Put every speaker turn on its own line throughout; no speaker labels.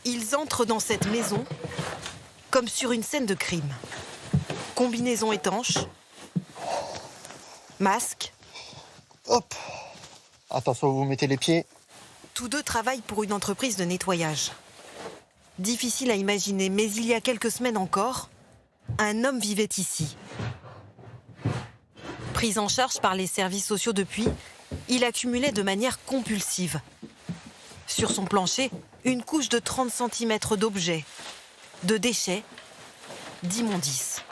Ils entrent dans cette maison comme sur une scène de crime. Combinaison étanche, masque.
Hop. Attention, vous mettez les pieds.
Tous deux travaillent pour une entreprise de nettoyage. Difficile à imaginer, mais il y a quelques semaines encore, un homme vivait ici. Pris en charge par les services sociaux depuis, il accumulait de manière compulsive. Sur son plancher, une couche de 30 cm d'objets, de déchets, d'immondices.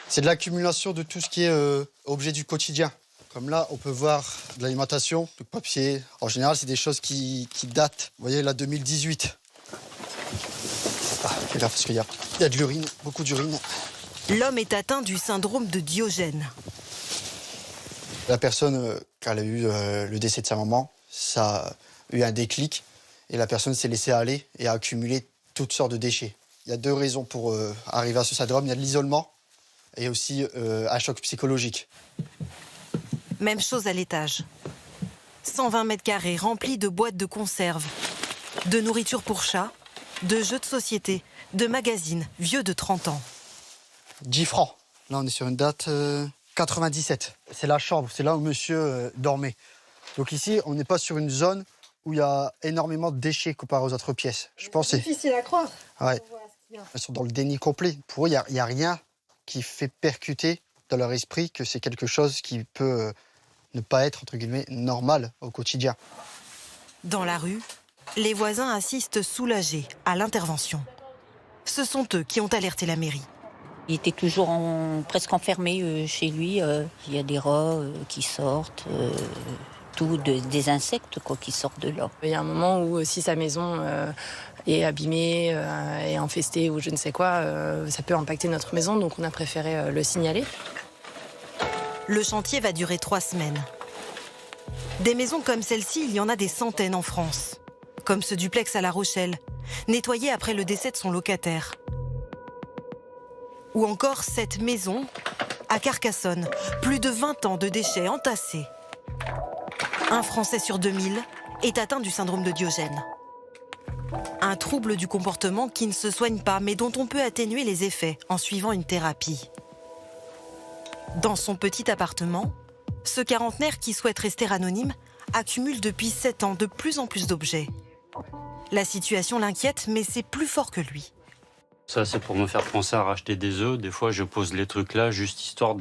C'est de l'accumulation de tout ce qui est objet du quotidien. Comme là, on peut voir de l'alimentation, du papier. En général, c'est des choses qui datent. Vous voyez, là, 2018. Fais gaffe, parce qu'il y a de l'urine, beaucoup d'urine.
L'homme est atteint du syndrome de Diogène.
La personne, quand elle a eu le décès de sa maman, ça a eu un déclic. Et la personne s'est laissée aller et a accumulé toutes sortes de déchets. Il y a deux raisons pour arriver à ce syndrome. Il y a de l'isolement et aussi un choc psychologique.
Même chose à l'étage. 120 mètres carrés remplis de boîtes de conserve, de nourriture pour chats, de jeux de société, de magazines vieux de 30 ans.
10 francs. Là, on est sur une date 97. C'est la chambre, c'est là où monsieur dormait. Donc ici, on n'est pas sur une zone où il y a énormément de déchets comparé aux autres pièces. Je pense
c'est difficile à croire.
Ouais. Elles sont dans le déni complet. Pour eux, il n'y a rien qui fait percuter dans leur esprit que c'est quelque chose qui peut ne pas être, entre guillemets, normal au quotidien.
Dans la rue, les voisins assistent soulagés à l'intervention. Ce sont eux qui ont alerté la mairie.
Il était toujours presque enfermé chez lui. Il y a des rats qui sortent, des insectes qui sortent de là.
Il y a un moment où si sa maison est abîmée, est infestée ou je ne sais quoi, ça peut impacter notre maison, donc on a préféré le signaler.
Le chantier va durer 3 semaines. Des maisons comme celle-ci, il y en a des centaines en France. Comme ce duplex à La Rochelle, nettoyé après le décès de son locataire. Ou encore cette maison à Carcassonne, plus de 20 ans de déchets entassés. Un Français sur 2000 est atteint du syndrome de Diogène. Un trouble du comportement qui ne se soigne pas, mais dont on peut atténuer les effets en suivant une thérapie. Dans son petit appartement, ce quarantenaire qui souhaite rester anonyme accumule depuis 7 ans de plus en plus d'objets. La situation l'inquiète, mais c'est plus fort que lui.
Ça, c'est pour me faire penser à racheter des œufs. Des fois, je pose les trucs là, juste histoire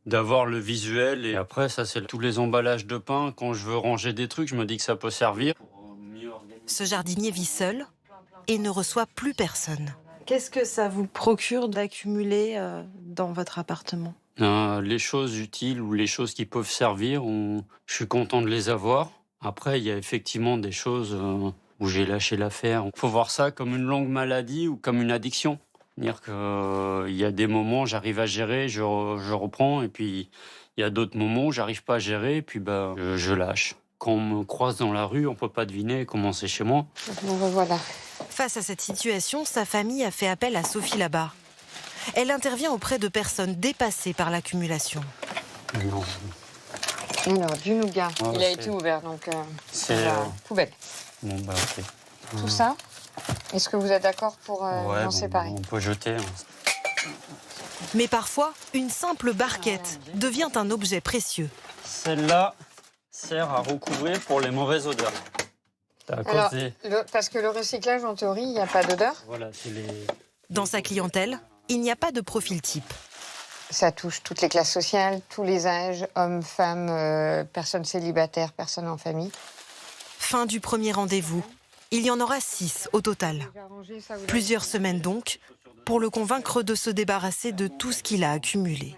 d'avoir le visuel. Et après, ça, c'est tous les emballages de pain. Quand je veux ranger des trucs, je me dis que ça peut servir.
Ce jardinier vit seul et ne reçoit plus personne.
Qu'est-ce que ça vous procure d'accumuler dans votre appartement ?
Les choses utiles ou les choses qui peuvent servir, je suis content de les avoir. Après, il y a effectivement des choses où j'ai lâché l'affaire. Il faut voir ça comme une longue maladie ou comme une addiction. C'est-à-dire qu'il y a des moments où j'arrive à gérer, je reprends, et puis il y a d'autres moments où j'arrive pas à gérer, et puis je lâche. Quand on me croise dans la rue, on peut pas deviner comment c'est chez moi.
Bon, voilà.
Face à cette situation, sa famille a fait appel à Sophie Labat. Elle intervient auprès de personnes dépassées par l'accumulation.
Non.
Alors, du nougat, il a
c'est-
été ouvert, donc
C'est
la poubelle.
bon, ok.
Tout ça, est-ce que vous êtes d'accord pour
Ouais,
en séparer ?
on peut jeter. Hein.
Mais parfois, une simple barquette devient un objet précieux.
Celle-là sert à recouvrir pour les mauvaises odeurs.
Alors, parce que le recyclage, en théorie, il n'y a pas d'odeur.
Voilà, c'est les...
Dans sa clientèle, il n'y a pas de profil type.
Ça touche toutes les classes sociales, tous les âges, hommes, femmes, personnes célibataires, personnes en famille.
Fin du premier rendez-vous. Il y en aura 6 au total. Plusieurs semaines donc, pour le convaincre de se débarrasser de tout ce qu'il a accumulé.